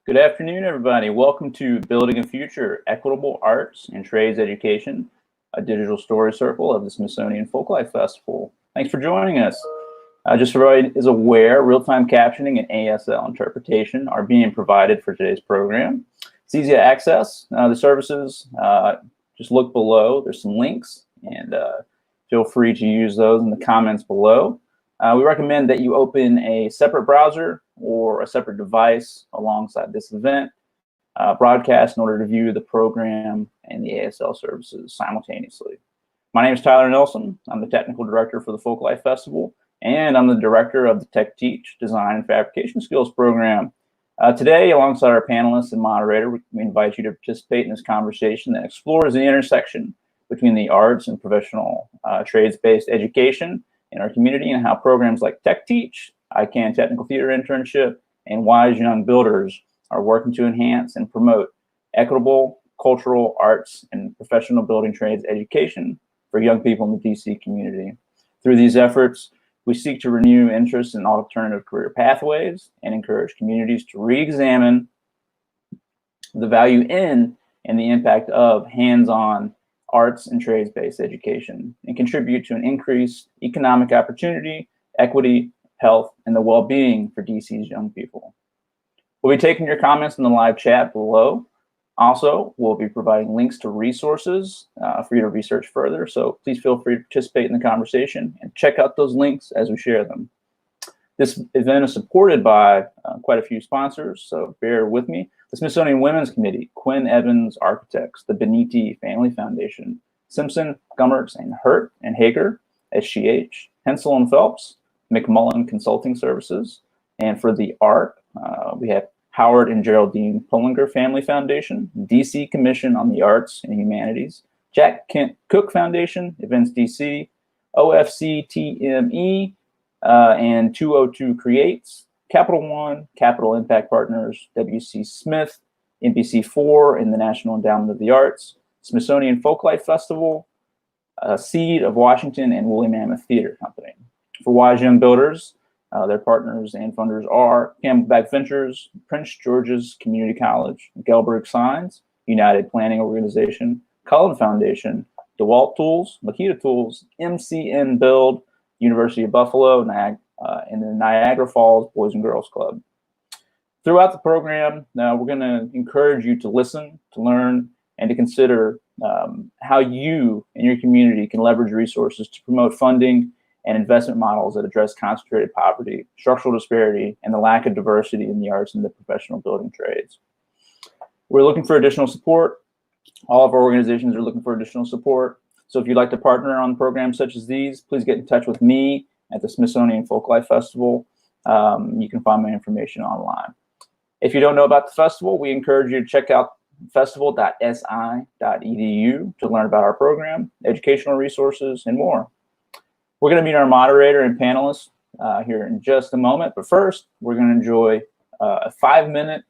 Good afternoon, everybody. Welcome to Building a Future, Equitable Arts and Trades Education, a digital story circle of the Smithsonian Folklife Festival. Thanks for joining us. Just so everybody is aware, real-time captioning and ASL interpretation are being provided for today's program. It's easy to access the services. Just look below. There's some links, and feel free to use those in the comments below. We recommend that you open a separate browser or a separate device alongside this event broadcast in order to view the program and the ASL services simultaneously. My name is Tyler Nelson. I'm the Technical Director for the Folklife Festival, and I'm the Director of the Tech Teach Design and Fabrication Skills Program. Today, alongside our panelists and moderator, we invite you to participate in this conversation that explores the intersection between the arts and professional trades-based education in our community, and how programs like Tech Teach, ICANN Technical Theater Internship, and Wise Young Builders are working to enhance and promote equitable cultural, arts, and professional building trades education for young people in the DC community. Through these efforts, we seek to renew interest in alternative career pathways and encourage communities to re-examine the value in and the impact of hands-on arts and trades-based education, and contribute to an increased economic opportunity, equity, health, and the well-being for DC's young people. We'll be taking your comments in the live chat below. Also, we'll be providing links to resources for you to research further, so please feel free to participate in the conversation and check out those links as we share them. This event is supported by quite a few sponsors, so bear with me. The Smithsonian Women's Committee, Quinn Evans Architects, the Beniti Family Foundation, Simpson, Gummerts, and Hurt and Hager, SGH, Hensel and Phelps, McMullen Consulting Services, and for the art, we have Howard and Geraldine Pullinger Family Foundation, DC Commission on the Arts and Humanities, Jack Kent Cook Foundation, Events DC, OFC TME, and 202 Creates, Capital One, Capital Impact Partners, WC Smith, NBC4, and the National Endowment of the Arts, Smithsonian Folklife Festival, Seed of Washington, and Woolly Mammoth Theater Company. For Wise Young Builders, their partners and funders are Camelback Ventures, Prince George's Community College, Gelberg Signs, United Planning Organization, Cullen Foundation, DeWalt Tools, Makita Tools, MCN Build, University of Buffalo, and the Niagara Falls Boys and Girls Club. Throughout the program, we're going to encourage you to listen, to learn, and to consider how you and your community can leverage resources to promote funding and investment models that address concentrated poverty, structural disparity, and the lack of diversity in the arts and the professional building trades. We're looking for additional support. All of our organizations are looking for additional support. So if you'd like to partner on programs such as these, please get in touch with me at the Smithsonian Folklife Festival. You can find my information online. If you don't know about the festival, we encourage you to check out festival.si.edu to learn about our program, educational resources, and more. We're going to meet our moderator and panelists here in just a moment, but first, we're going to enjoy a 5-minute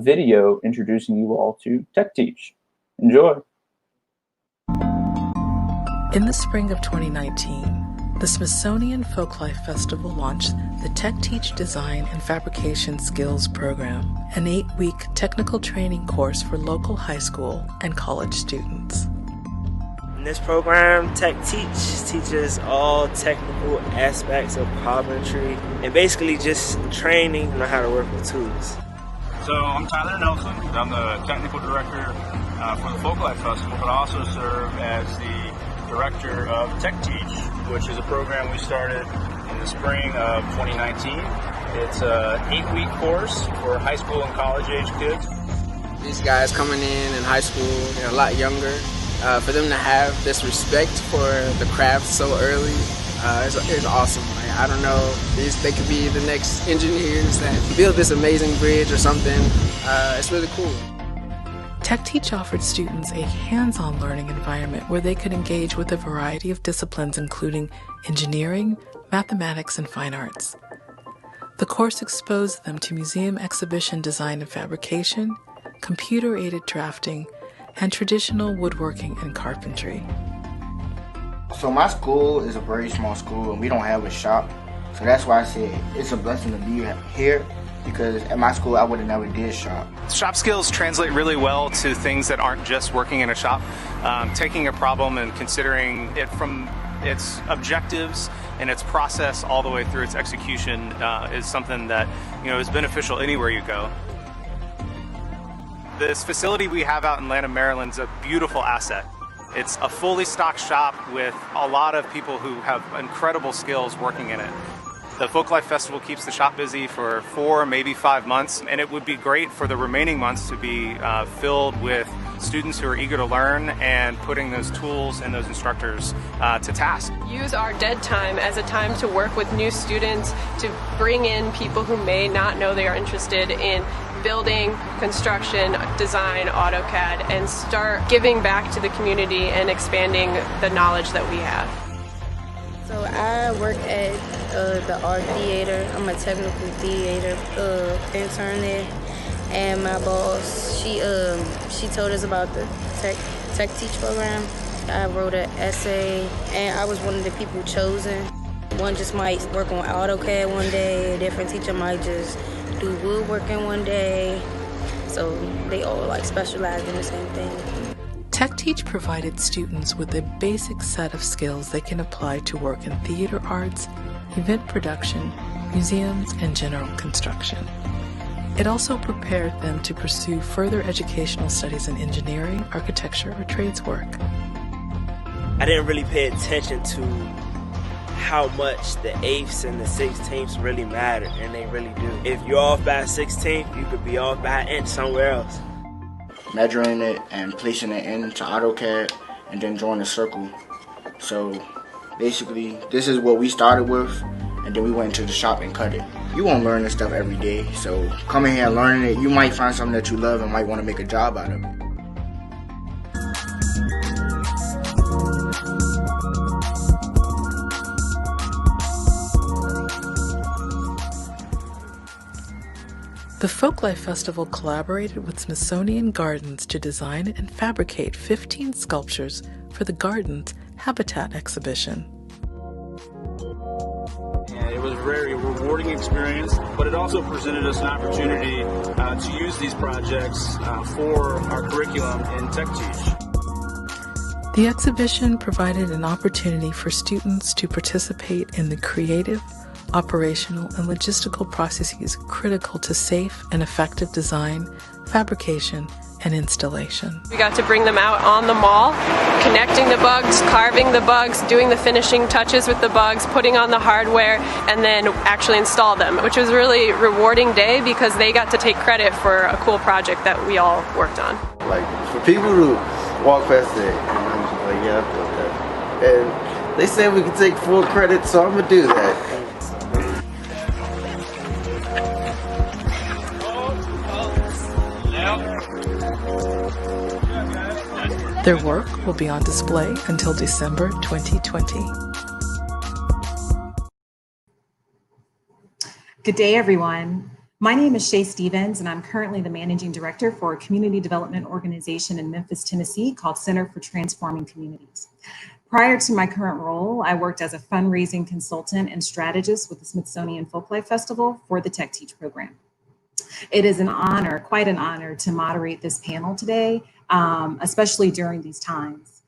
video introducing you all to Tech Teach. Enjoy. In the spring of 2019, the Smithsonian Folklife Festival launched the Tech Teach Design and Fabrication Skills Program, an 8-week technical training course for local high school and college students. In this program, Tech Teach teaches all technical aspects of carpentry and basically just training on how to work with tools. So I'm Tyler Nelson. I'm the technical director for the Folklife Festival, but I also serve as the director of Tech Teach, which is a program we started in the spring of 2019. It's an 8-week course for high school and college age kids. These guys coming in high school, they're a lot younger. For them to have this respect for the craft so early, it's awesome. Like, I don't know, they could be the next engineers that build this amazing bridge or something. It's really cool. TechTeach offered students a hands-on learning environment where they could engage with a variety of disciplines including engineering, mathematics, and fine arts. The course exposed them to museum exhibition design and fabrication, computer-aided drafting, and traditional woodworking and carpentry. So my school is a very small school and we don't have a shop. So that's why I said it's a blessing to be here, because at my school I would have never did shop. Shop skills translate really well to things that aren't just working in a shop. Taking a problem and considering it from its objectives and its process all the way through its execution is something that is beneficial anywhere you go. This facility we have out in Lanham, Maryland is a beautiful asset. It's a fully stocked shop with a lot of people who have incredible skills working in it. The Folklife Festival keeps the shop busy for 4, maybe 5 months, and it would be great for the remaining months to be filled with students who are eager to learn and putting those tools and those instructors to task. Use our dead time as a time to work with new students, to bring in people who may not know they are interested in building, construction, design, AutoCAD, and start giving back to the community and expanding the knowledge that we have. So I work at the art theater. I'm a technical theater intern there, and my boss, she told us about the tech teach program. I wrote an essay, and I was one of the people chosen. One just might work on AutoCAD one day, a different teacher might just do woodworking one day. So they all specialize in the same thing. TechTeach provided students with a basic set of skills they can apply to work in theater arts, event production, museums, and general construction. It also prepared them to pursue further educational studies in engineering, architecture, or trades work. I didn't really pay attention to how much the 8ths and the 16ths really matter, and they really do. If you're off by a 16th, you could be off by an inch somewhere else. Measuring it and placing it into AutoCAD and then drawing a circle. So basically this is what we started with, and then we went into the shop and cut it. You won't learn this stuff every day, so coming here and learning it, you might find something that you love and might want to make a job out of it. The Folklife Festival collaborated with Smithsonian Gardens to design and fabricate 15 sculptures for the Gardens Habitat exhibition. And it was a very rewarding experience, but it also presented us an opportunity to use these projects for our curriculum in TechTeach. The exhibition provided an opportunity for students to participate in the creative, operational, and logistical processes critical to safe and effective design, fabrication, and installation. We got to bring them out on the mall, connecting the bugs, carving the bugs, doing the finishing touches with the bugs, putting on the hardware, and then actually install them, which was a really rewarding day because they got to take credit for a cool project that we all worked on. Like, for people to walk past it, and I'm just like, yeah, I feel that. And they said we could take full credit, so I'm gonna do that. Their work will be on display until December 2020. Good day, everyone. My name is Shay Stevens, and I'm currently the Managing Director for a community development organization in Memphis, Tennessee called Center for Transforming Communities. Prior to my current role, I worked as a fundraising consultant and strategist with the Smithsonian Folklife Festival for the TechTeach program. It is an honor, quite an honor, to moderate this panel today, especially during these times.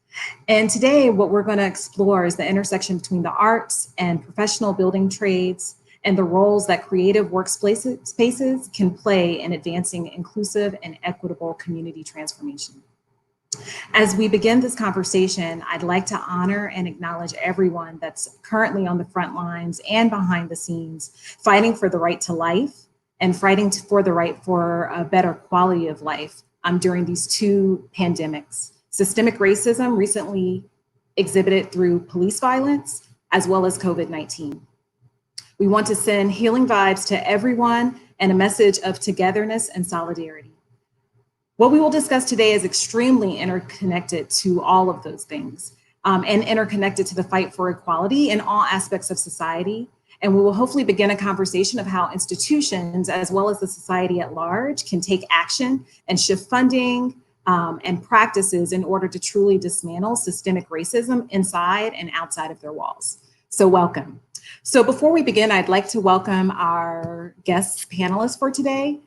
And today, what we're going to explore is the intersection between the arts and professional building trades and the roles that creative workspaces can play in advancing inclusive and equitable community transformation. As we begin this conversation, I'd like to honor and acknowledge everyone that's currently on the front lines and behind the scenes, fighting for the right to life and fighting for the right for a better quality of life during these two pandemics. Systemic racism recently exhibited through police violence, as well as COVID-19. We want to send healing vibes to everyone and a message of togetherness and solidarity. What we will discuss today is extremely interconnected to all of those things and interconnected to the fight for equality in all aspects of society. And we will hopefully begin a conversation of how institutions, as well as the society at large, can take action and shift funding and practices in order to truly dismantle systemic racism inside and outside of their walls. So welcome. So before we begin, I'd like to welcome our guest panelists for today.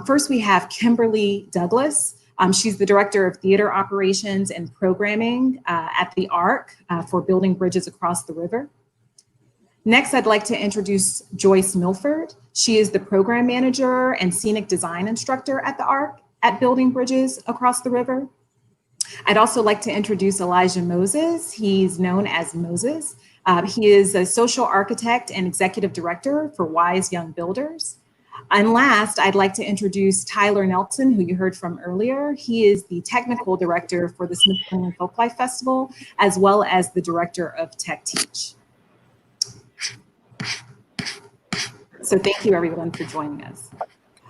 First, we have Kimberly Douglas. She's the Director of Theater Operations and Programming at the ARC for Building Bridges Across the River. Next, I'd like to introduce Joyce Milford. She is the Program Manager and Scenic Design Instructor at the ARC at Building Bridges Across the River. I'd also like to introduce Elijah Moses. He's known as Moses. He is a social architect and executive director for Wise Young Builders. And last, I'd like to introduce Tyler Nelson, who you heard from earlier. He is the technical director for the Smithsonian Folklife Festival, as well as the director of Tech Teach. So thank you, everyone, for joining us.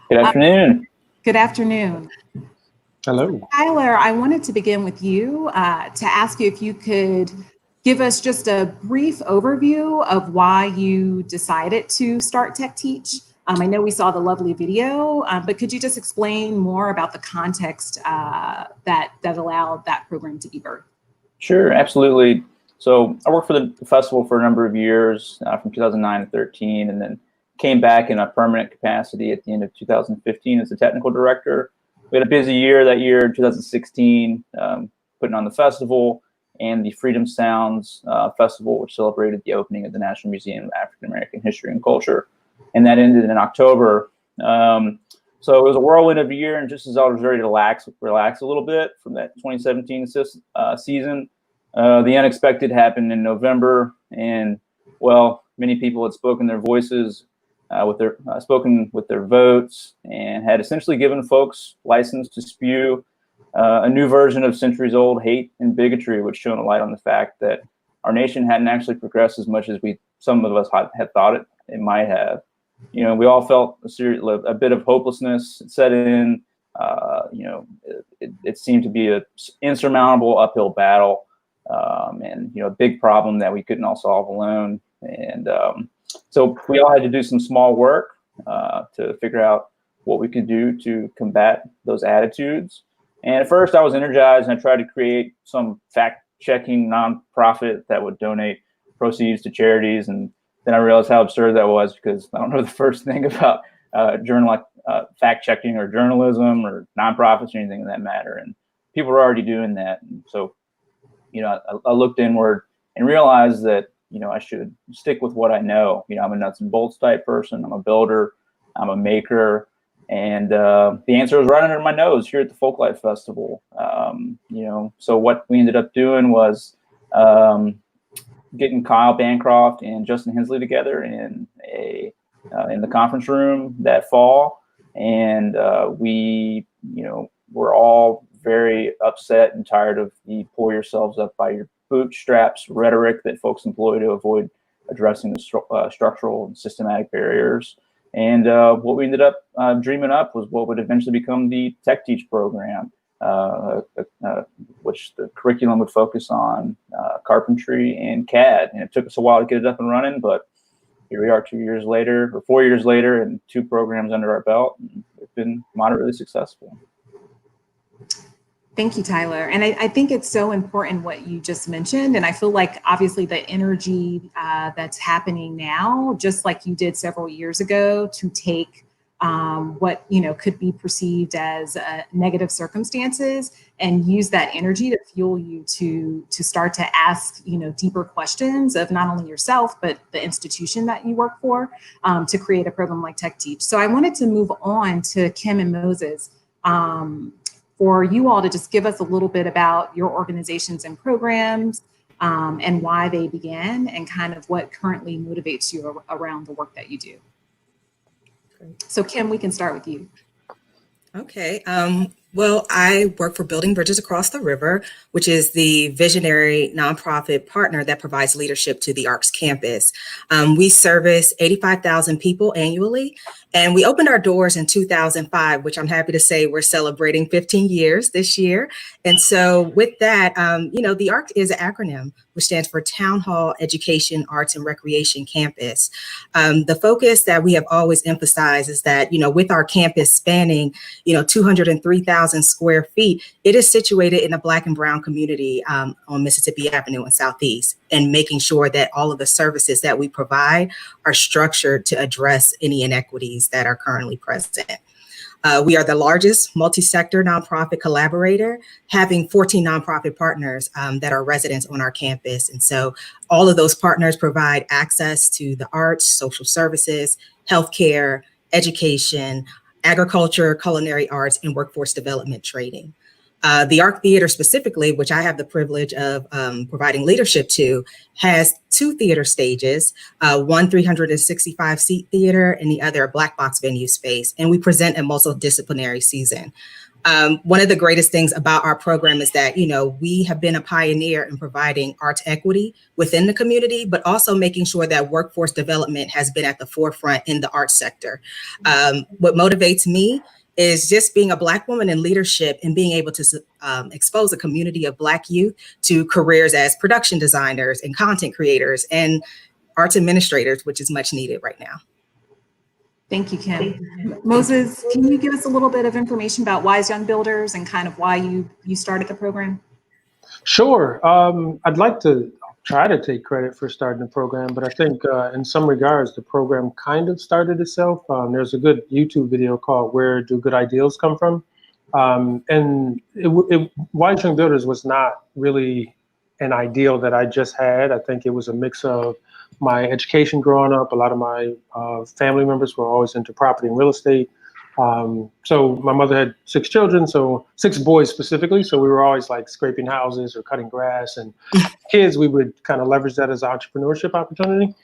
Good afternoon. Good afternoon. Hello. Tyler, I wanted to begin with you to ask you if you could give us just a brief overview of why you decided to start Tech Teach. I know we saw the lovely video, but could you just explain more about the context that allowed that program to be birthed? Sure, absolutely. So I worked for the festival for a number of years, from 2009 to 13, and then came back in a permanent capacity at the end of 2015 as a technical director. We had a busy year that year, 2016, putting on the festival and the Freedom Sounds Festival, which celebrated the opening of the National Museum of African American History and Culture. And that ended in October. So it was a whirlwind of a year, and just as I was ready to relax a little bit from that 2017 season, the unexpected happened in November, and well, many people had spoken their voices, spoken with their votes, and had essentially given folks license to spew a new version of centuries-old hate and bigotry, which shone a light on the fact that our nation hadn't actually progressed as much as some of us had thought it might have. You know, we all felt a bit of hopelessness set in. It seemed to be an insurmountable uphill battle, and a big problem that we couldn't all solve alone. And so we all had to do some small work to figure out what we could do to combat those attitudes. And at first, I was energized, and I tried to create some fact-checking nonprofit that would donate proceeds to charities. And then I realized how absurd that was, because I don't know the first thing about fact-checking or journalism or nonprofits or anything of that matter. And people were already doing that. And so, I looked inward and realized that, I should stick with what I know. I'm a nuts and bolts type person. I'm a builder. I'm a maker. And the answer was right under my nose here at the Folklife Festival. So what we ended up doing was getting Kyle Bancroft and Justin Hensley together in the conference room that fall, and we were all very upset and tired of the pull yourselves up by your bootstraps rhetoric that folks employ to avoid addressing the structural and systematic barriers. And what we ended up dreaming up was what would eventually become the Tech Teach program, which the curriculum would focus on carpentry and CAD. And it took us a while to get it up and running, but here we are 4 years later, and 2 programs under our belt, and we've been moderately successful. Thank you, Tyler. And I think it's so important what you just mentioned. And I feel like obviously the energy that's happening now, just like you did several years ago, to take what could be perceived as negative circumstances and use that energy to fuel you to start to ask deeper questions of not only yourself but the institution that you work for, to create a program like Tech Teach. So I wanted to move on to Kim and Moses. for you all to just give us a little bit about your organizations and programs, and why they began, and kind of what currently motivates you around the work that you do. So Kim, we can start with you. Okay. Well, I work for Building Bridges Across the River, which is the visionary nonprofit partner that provides leadership to the ARCS campus. We service 85,000 people annually, and we opened our doors in 2005, which I'm happy to say we're celebrating 15 years this year. And so with that, the ARC is an acronym, which stands for Town Hall Education, Arts, and Recreation Campus. The focus that we have always emphasized is that, with our campus spanning, 203,000 square feet, it is situated in a Black and Brown community on Mississippi Avenue in Southeast, and making sure that all of the services that we provide are structured to address any inequities that are currently present. We are the largest multi-sector nonprofit collaborator, having 14 nonprofit partners that are residents on our campus. And so all of those partners provide access to the arts, social services, healthcare, education, agriculture, culinary arts, and workforce development training. The ARC Theater specifically, which I have the privilege of providing leadership to, has 2 theater stages, one 365-seat theater and the other a black box venue space, and we present a multidisciplinary season. One of the greatest things about our program is that, we have been a pioneer in providing arts equity within the community, but also making sure that workforce development has been at the forefront in the arts sector. What motivates me is just being a Black woman in leadership and being able to expose a community of Black youth to careers as production designers and content creators and arts administrators, which is much needed right now. Thank you, Kim. Moses, can you give us a little bit of information about Wise Young Builders and kind of why you started the program? Sure. I'd like to try to take credit for starting the program, but I think in some regards, the program kind of started itself. There's a good YouTube video called Where Do Good Ideals Come From? And Wise Young Builders was not really an ideal that I just had. I think it was a mix of my education growing up. A lot of my family members were always into property and real estate. So my mother had 6 children, so 6 boys specifically. So we were always like scraping houses or cutting grass, and kids, we would kind of leverage that as an entrepreneurship opportunity.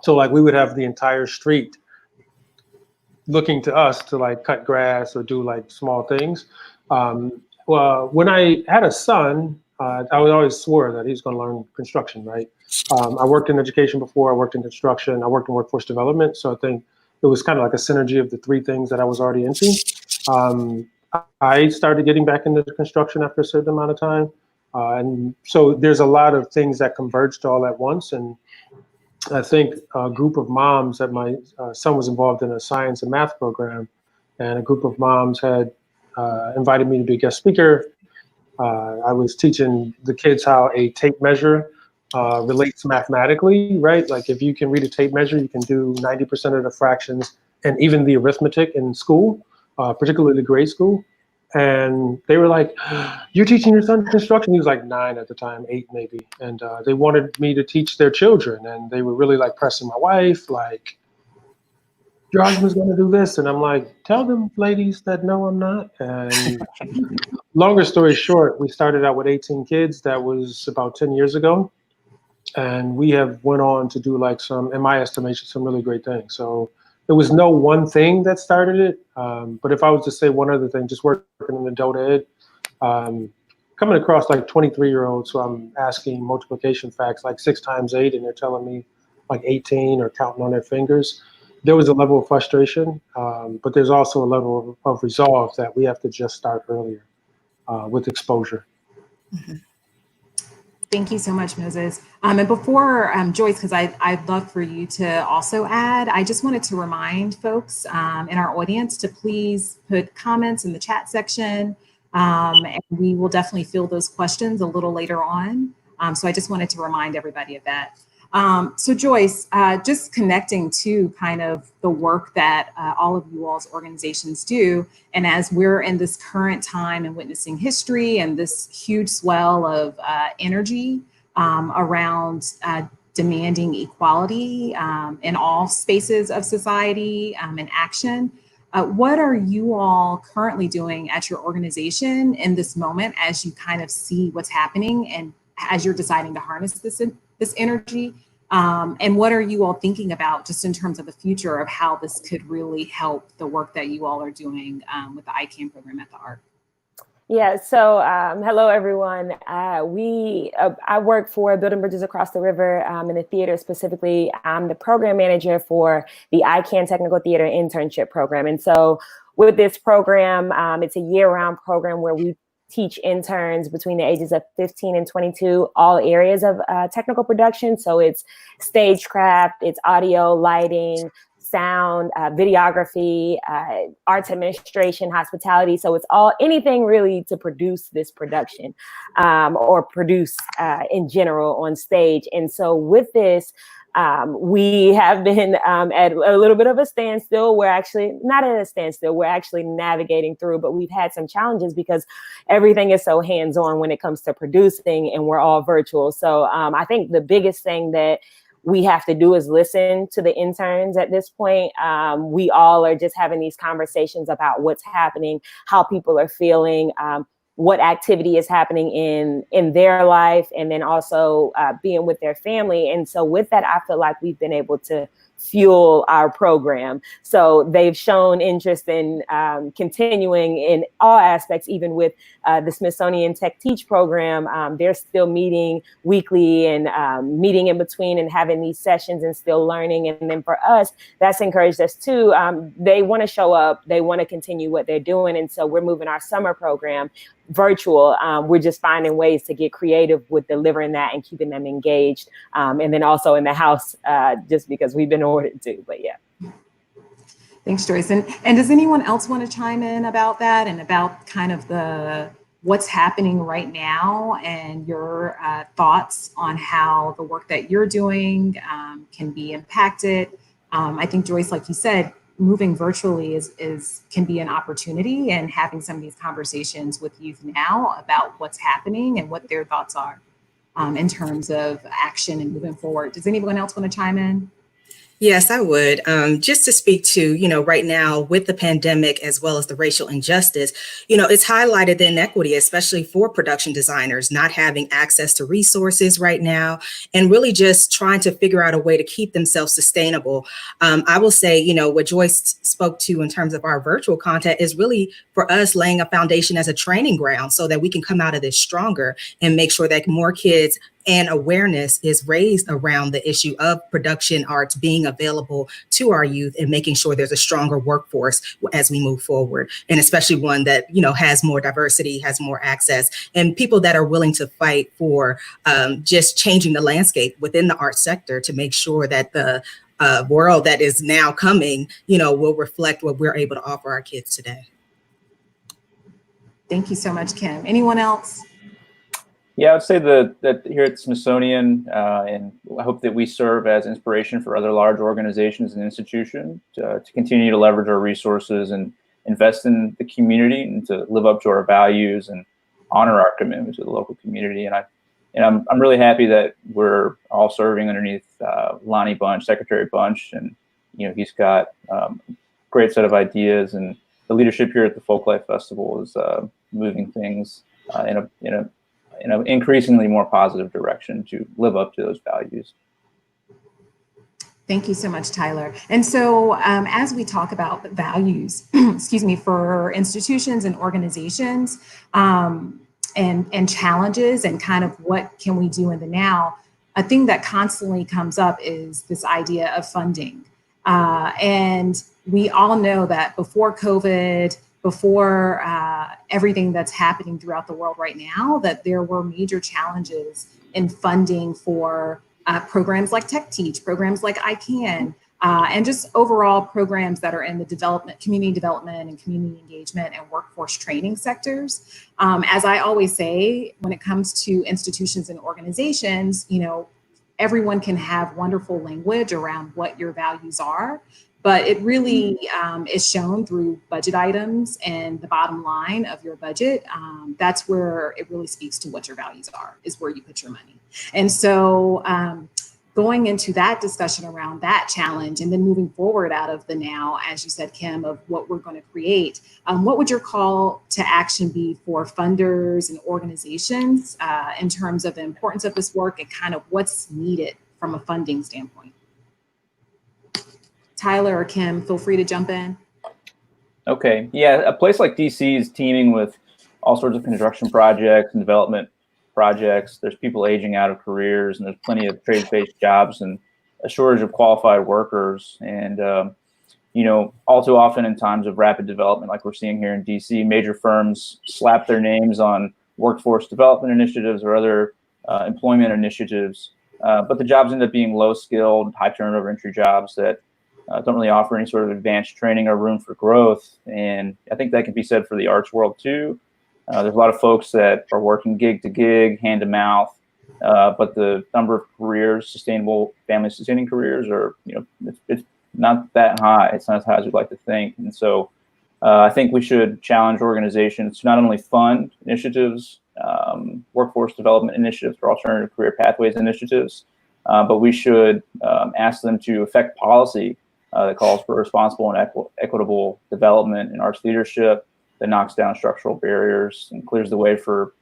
So like we would have the entire street looking to us to like cut grass or do like small things. Well, when I had a son, I would always swore that he was going to learn construction, right? I worked in education before, I worked in construction, I worked in workforce development. So I think it was kind of like a synergy of the 3 things that I was already into. I started getting back into construction after a certain amount of time. And so there's a lot of things that converged all at once. And I think a group of moms that my son was involved in a science and math program, and a group of moms had invited me to be a guest speaker. I was teaching the kids how a tape measure relates mathematically, right? Like if you can read a tape measure, you can do 90% of the fractions and even the arithmetic in school, particularly grade school. And they were like, "You're teaching your son construction?" He was like 9 at the time, 8 maybe. And they wanted me to teach their children. And they were really like pressing my wife, like, "Your husband's gonna do this." And I'm like, "Tell them ladies that no, I'm not." And longer story short, we started out with 18 kids. That was about 10 years ago. And we have went on to do like some, in my estimation, some really great things. So there was no one thing that started it. But if I was to say one other thing, just working in adult ed, coming across like 23-year-olds who I'm asking multiplication facts like 6 times 8, and they're telling me like 18 or counting on their fingers. There was a level of frustration, but there's also a level of resolve that we have to just start earlier with exposure. Mm-hmm. Thank you so much, Moses. And before Joyce, because I'd love for you to also add, I just wanted to remind folks in our audience to please put comments in the chat section, and we will definitely field those questions a little later on. So I just wanted to remind everybody of that. So Joyce, just connecting to kind of the work that all of you all's organizations do, and as we're in this current time and witnessing history and this huge swell of energy around demanding equality in all spaces of society and action, What are you all currently doing at your organization in this moment as you kind of see what's happening and as you're deciding to harness this energy? And what are you all thinking about just in terms of the future of how this could really help the work that you all are doing with the ICANN program at the ARC? Yeah, so hello, everyone. I work for Building Bridges Across the River in the theater specifically. I'm the program manager for the ICANN Technical Theater Internship Program. And so with this program, it's a year-round program where we teach interns between the ages of 15 and 22, all areas of technical production. So it's stagecraft, it's audio, lighting, sound, videography, arts administration, hospitality. So it's anything really to produce this production or produce in general on stage. And so with this, we have been at a little bit of a standstill. We're actually not at a standstill. We're actually navigating through, but we've had some challenges because everything is so hands-on when it comes to producing and we're all virtual. So I think the biggest thing that we have to do is listen to the interns at this point. We all are just having these conversations about what's happening, how people are feeling, what activity is happening in their life, and then also being with their family. And so with that, I feel like we've been able to fuel our program. So they've shown interest in continuing in all aspects, even with the Smithsonian Tech Teach program. They're still meeting weekly and meeting in between and having these sessions and still learning. And then for us, that's encouraged us too. They want to show up, they want to continue what they're doing. And so we're moving our summer program virtual. We're just finding ways to get creative with delivering that and keeping them engaged. And then also in the house, just because we've been ordered to, but yeah. Thanks, Joyce. And does anyone else want to chime in about that and about kind of what's happening right now and your thoughts on how the work that you're doing can be impacted? I think, Joyce, like you said, moving virtually can be an opportunity, and having some of these conversations with youth now about what's happening and what their thoughts are in terms of action and moving forward. Does anyone else want to chime in? Yes, I would. Just to speak to, right now with the pandemic as well as the racial injustice, it's highlighted the inequity, especially for production designers, not having access to resources right now, and really just trying to figure out a way to keep themselves sustainable. I will say, what Joyce spoke to in terms of our virtual content is really for us laying a foundation as a training ground so that we can come out of this stronger and make sure that more kids and awareness is raised around the issue of production arts being available to our youth and making sure there's a stronger workforce as we move forward. And especially one that, has more diversity, has more access, and people that are willing to fight for just changing the landscape within the arts sector to make sure that the world that is now coming, will reflect what we're able to offer our kids today. Thank you so much, Kim. Anyone else? Yeah, I'd say that here at Smithsonian, and I hope that we serve as inspiration for other large organizations and institutions to continue to leverage our resources and invest in the community and to live up to our values and honor our commitment to the local community. And I'm really happy that we're all serving underneath Lonnie Bunch, Secretary Bunch, and he's got a great set of ideas, and the leadership here at the Folklife Festival is moving things in an increasingly more positive direction to live up to those values. Thank you so much, Tyler. And so as we talk about values, excuse me, for institutions and organizations and challenges and kind of what can we do in the now, a thing that constantly comes up is this idea of funding. And we all know that before COVID, before everything that's happening throughout the world right now, that there were major challenges in funding for programs like Tech Teach, programs like ICANN, and just overall programs that are in the community development and community engagement and workforce training sectors. As I always say, when it comes to institutions and organizations, everyone can have wonderful language around what your values are, but it really is shown through budget items and the bottom line of your budget. That's where it really speaks to what your values are, is where you put your money. And so going into that discussion around that challenge and then moving forward out of the now, as you said, Kim, of what we're going to create, what would your call to action be for funders and organizations in terms of the importance of this work and kind of what's needed from a funding standpoint? Tyler or Kim, feel free to jump in. Okay, yeah, a place like DC is teeming with all sorts of construction projects and development projects. There's people aging out of careers, and there's plenty of trades-based jobs and a shortage of qualified workers. And you know, all too often in times of rapid development, like we're seeing here in DC, major firms slap their names on workforce development initiatives or other employment initiatives, but the jobs end up being low-skilled, high turnover entry jobs that don't really offer any sort of advanced training or room for growth. And I think that can be said for the arts world too. There's a lot of folks that are working gig to gig, hand to mouth, but the number of careers, sustainable family sustaining careers, are, you know, it's not that high. It's not as high as we'd like to think. And so I think we should challenge organizations to not only fund initiatives, workforce development initiatives or alternative career pathways initiatives, but we should ask them to affect policy that calls for responsible and equitable development in arts leadership, that knocks down structural barriers and clears the way for,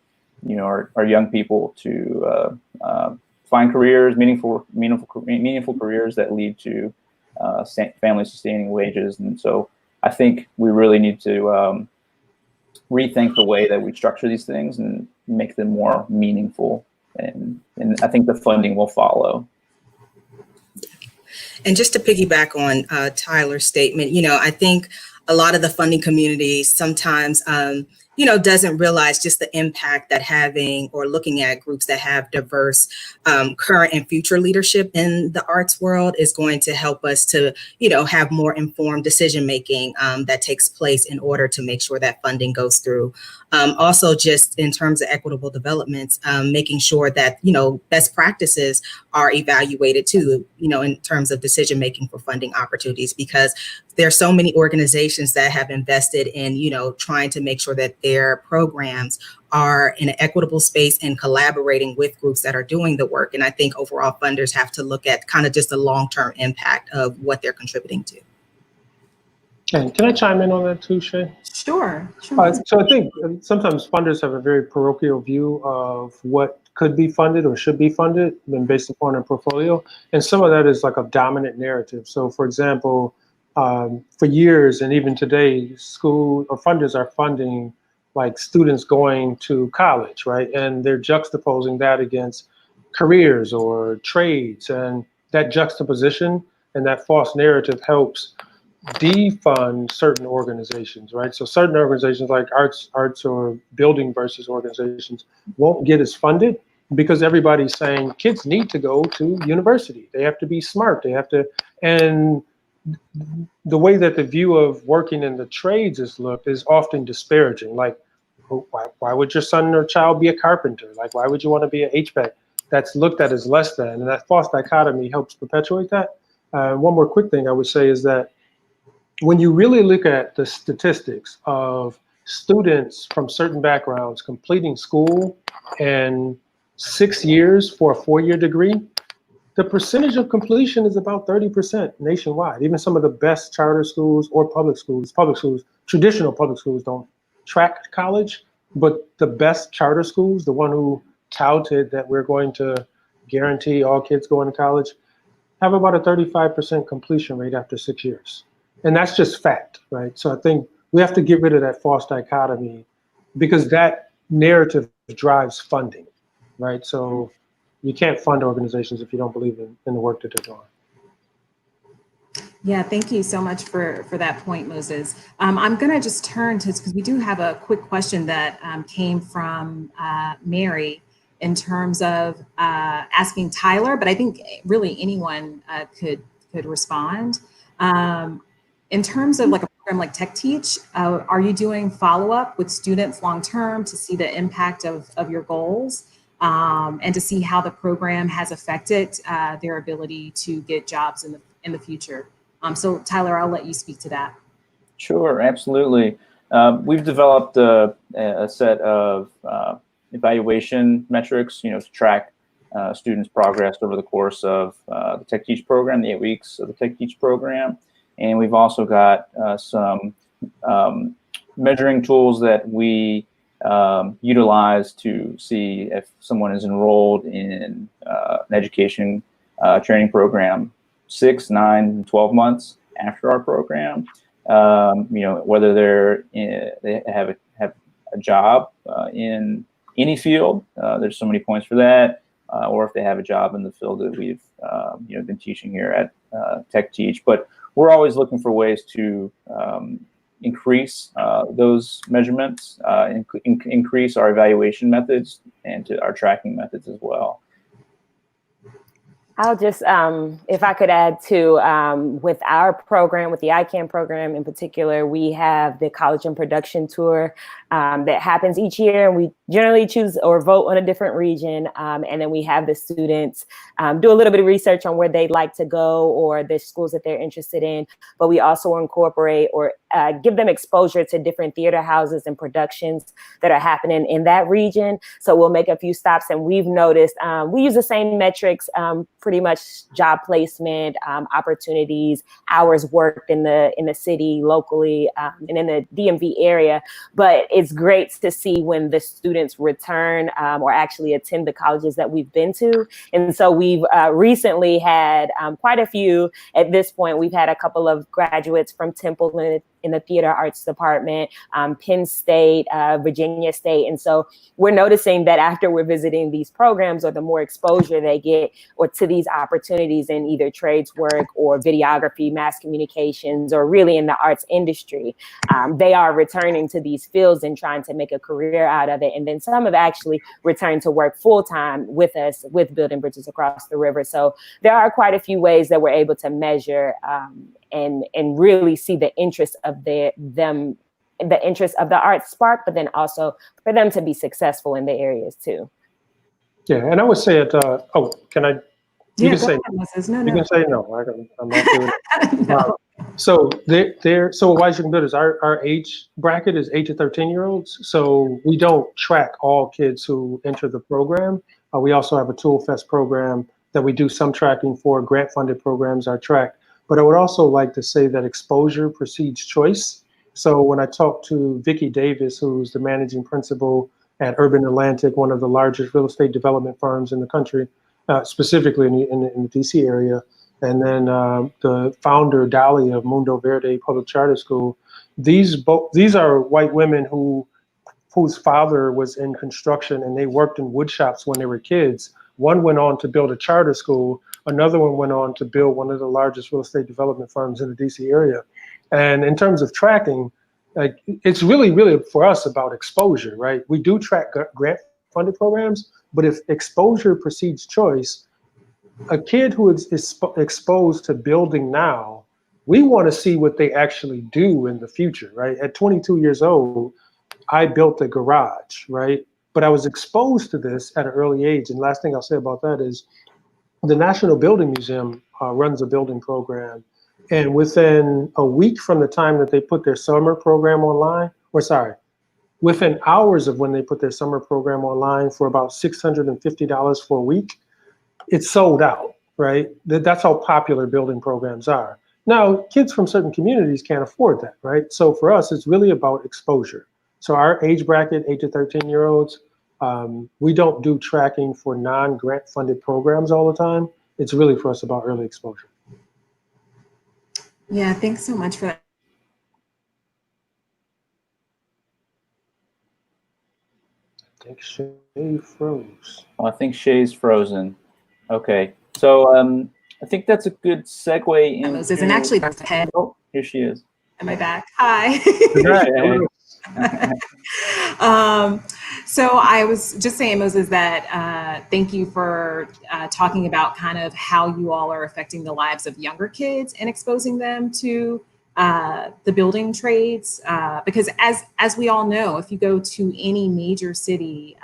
you know, our young people to find careers, meaningful careers that lead to family sustaining wages. And so I think we really need to rethink the way that we structure these things and make them more meaningful. And I think the funding will follow. And just to piggyback on Tyler's statement, you know, I think a lot of the funding community sometimes, you know, doesn't realize just the impact that having or looking at groups that have diverse current and future leadership in the arts world is going to help us to, you know, have more informed decision making that takes place in order to make sure that funding goes through. Also, just in terms of equitable developments, making sure that, you know, best practices are evaluated too, you know, in terms of decision making for funding opportunities, because there are so many organizations that have invested in, you know, trying to make sure that their programs are in an equitable space and collaborating with groups that are doing the work. And I think overall funders have to look at kind of just the long-term impact of what they're contributing to. And can I chime in on that too, Shay? Sure. So I think sometimes funders have a very parochial view of what could be funded or should be funded and based upon a portfolio. And some of that is like a dominant narrative. So for example, for years and even today, school or funders are funding like students going to college, right? And they're juxtaposing that against careers or trades. And that juxtaposition and that false narrative helps defund certain organizations, right? So certain organizations like arts or building versus organizations won't get as funded because everybody's saying kids need to go to university. They have to be smart. They have to, and the way that the view of working in the trades is looked is often disparaging. Like, why would your son or child be a carpenter? Like, why would you want to be an HVAC? That's looked at as less than, and that false dichotomy helps perpetuate that. One more quick thing I would say is that when you really look at the statistics of students from certain backgrounds completing school in 6 years for a 4-year degree, the percentage of completion is about 30% nationwide. Even some of the best charter schools or public schools, traditional public schools don't track college, but the best charter schools, the one who touted that we're going to guarantee all kids going to college, have about a 35% completion rate after 6 years. And that's just fact, right? So I think we have to get rid of that false dichotomy because that narrative drives funding, right? So you can't fund organizations if you don't believe in the work that they're doing. Yeah, thank you so much for that point, Moses. I'm going to just turn to, because we do have a quick question that came from Mary in terms of asking Tyler, but I think really anyone could respond. In terms of like a program like Tech Teach, are you doing follow-up with students long-term to see the impact of your goals and to see how the program has affected their ability to get jobs in the future? So Tyler, I'll let you speak to that. Sure, absolutely. We've developed a set of evaluation metrics, to track students progressed over the course of the Tech Teach program, the 8 weeks of the Tech Teach program. And we've also got some measuring tools that we utilize to see if someone is enrolled in an education training program 6, 9, 12 months after our program. Whether they have a job in any field, there's so many points for that, or if they have a job in the field that we've been teaching here at Tech Teach. But we're always looking for ways to increase those measurements, increase our evaluation methods, and to our tracking methods as well. I'll just, if I could add to, with our program, with the ICANN program in particular, we have the College and Production Tour that happens each year, and we generally choose or vote on a different region, and then we have the students do a little bit of research on where they'd like to go or the schools that they're interested in, but we also incorporate or give them exposure to different theater houses and productions that are happening in that region. So we'll make a few stops, and we've noticed we use the same metrics, pretty much job placement, opportunities, hours worked in the city, locally, and in the DMV area. But it's great to see when the students return or actually attend the colleges that we've been to. And so we've recently had quite a few. At this point, we've had a couple of graduates from Temple in the theater arts department, Penn State, Virginia State. And so we're noticing that after we're visiting these programs, or the more exposure they get or to these opportunities in either trades work or videography, mass communications, or really in the arts industry, they are returning to these fields and trying to make a career out of it. And then some have actually returned to work full-time with us, with Building Bridges Across the River. So there are quite a few ways that we're able to measure and really see the interest of the interest of the arts spark, but then also for them to be successful in the areas too. Yeah, and I would say it. Can I? You can say no. You can say no. I'm not doing it. No. So so Washington Builders, our age bracket is 8 to 13-year-olds. So we don't track all kids who enter the program. We also have a Tool Fest program that we do some tracking for. Grant-funded programs are tracked. But I would also like to say that exposure precedes choice. So when I talked to Vicki Davis, who's the managing principal at Urban Atlantic, one of the largest real estate development firms in the country, specifically in the DC area, and then the founder, Dali, of Mundo Verde Public Charter School, these are white women whose father was in construction, and they worked in wood shops when they were kids. One went on to build a charter school. Another one went on to build one of the largest real estate development firms in the DC area. And in terms of tracking, it's really for us about exposure, right? We do track grant-funded programs, but if exposure precedes choice, a kid who is exposed to building now, we want to see what they actually do in the future, right? At 22 years old, I built a garage, right? But I was exposed to this at an early age. And last thing I'll say about that is the National Building Museum runs a building program. And within a week from the time that they put their summer program online, within hours of when they put their summer program online for about $650 for a week, it's sold out, right? That's how popular building programs are. Now, kids from certain communities can't afford that, right? So for us, it's really about exposure. So our age bracket, 8 to 13-year-olds, we don't do tracking for non-grant funded programs all the time. It's really for us about early exposure. Yeah, thanks so much for that. I think Shay froze. Well, I think Shay's frozen. Okay, so I think that's a good segue into... And actually, that's ahead. Oh, here she is. Am I back? Hi. So I was just saying, Moses, that thank you for talking about kind of how you all are affecting the lives of younger kids and exposing them to the building trades. Because as we all know, if you go to any major city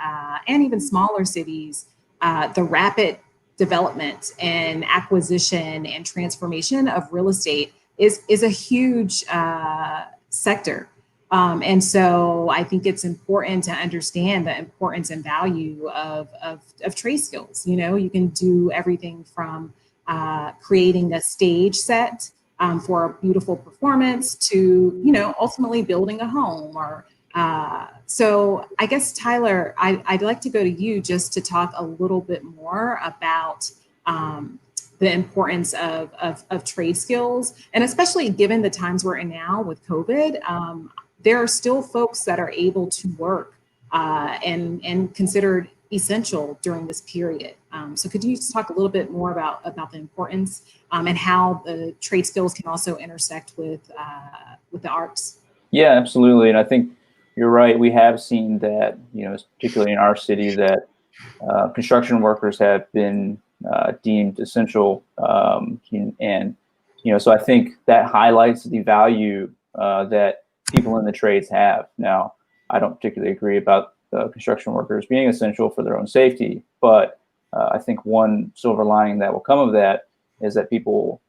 and even smaller cities, the rapid development and acquisition and transformation of real estate is a huge sector. And so I think it's important to understand the importance and value of trade skills. You know, you can do everything from creating a stage set for a beautiful performance to, you know, ultimately building a home. Or so I guess, Tyler, I'd like to go to you just to talk a little bit more about the importance of trade skills, and especially given the times we're in now with COVID. There are still folks that are able to work and considered essential during this period. So could you just talk a little bit more about the importance and how the trade skills can also intersect with the arts? Yeah, absolutely. And I think you're right. We have seen that, you know, particularly in our city, that construction workers have been deemed essential. And, you know, so I think that highlights the value that people in the trades have. Now, I don't particularly agree about construction workers being essential for their own safety, but I think one silver lining that will come of that is that people